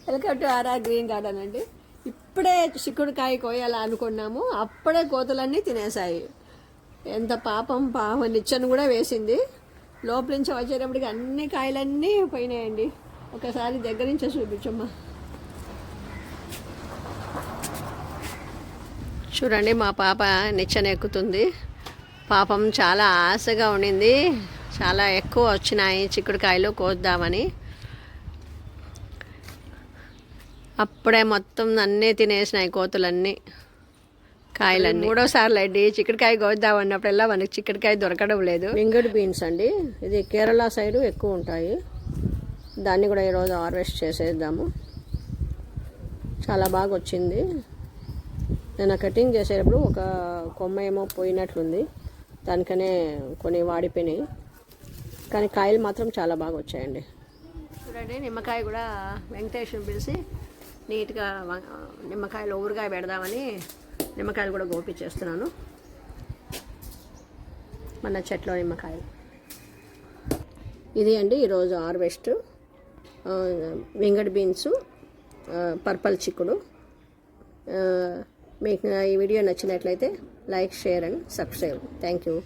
Welcome to RR green garden అండి. ఇప్పుడే చిక్కుడుకాయ కోయాలా అనుకున్నాము, అప్పుడే కోతులన్నీ తినేసాయి. ఎంత పాపం నిచ్చెను కూడా వేసింది. లోపల నుంచి వచ్చేటప్పటికి అన్ని కాయలన్నీ పోయినాయండి. ఒకసారి దగ్గర నుంచి చూపించమ్మా. చూడండి, మా పాప నిచ్చెన ఎక్కుతుంది. పాపం చాలా ఆశగా ఉండింది. చాలా ఎక్కువ వచ్చినాయి చిక్కుడుకాయలు, కోద్దామని. అప్పుడే మొత్తం అన్నీ తినేసినాయి కోతులన్నీ, కాయలన్నీ. 3వ సార్లు అండి చిక్కుడుకాయ కోద్దాం అన్నప్పుడల్లా మనకి చిక్కుడుకాయ దొరకడం లేదు. వింగడ్ బీన్స్ అండి, ఇది కేరళ సైడు ఎక్కువ ఉంటాయి. దాన్ని కూడా ఈరోజు హార్వెస్ట్ చేసేద్దాము. చాలా బాగా వచ్చింది. నేను కటింగ్ చేసేటప్పుడు ఒక కొమ్మ ఏమో పోయినట్లుంది, దానికనే కొన్ని వాడిపోయినాయి. కానీ కాయలు మాత్రం చాలా బాగా వచ్చాయండి. చూడండి, నిమ్మకాయ కూడా వెంకటేశ్వరం పిలిచి నీట్గా నిమ్మకాయలు ఊరుగాయ పెడదామని నిమ్మకాయలు కూడా గోపించేస్తున్నాను. మన చెట్లో నిమ్మకాయలు ఇది అండి ఈరోజు హార్వెస్ట్. వింగడ్ బీన్స్, పర్పల్ చిక్కుడు. మీకు ఈ వీడియో నచ్చినట్లయితే like, share and subscribe. Thank you.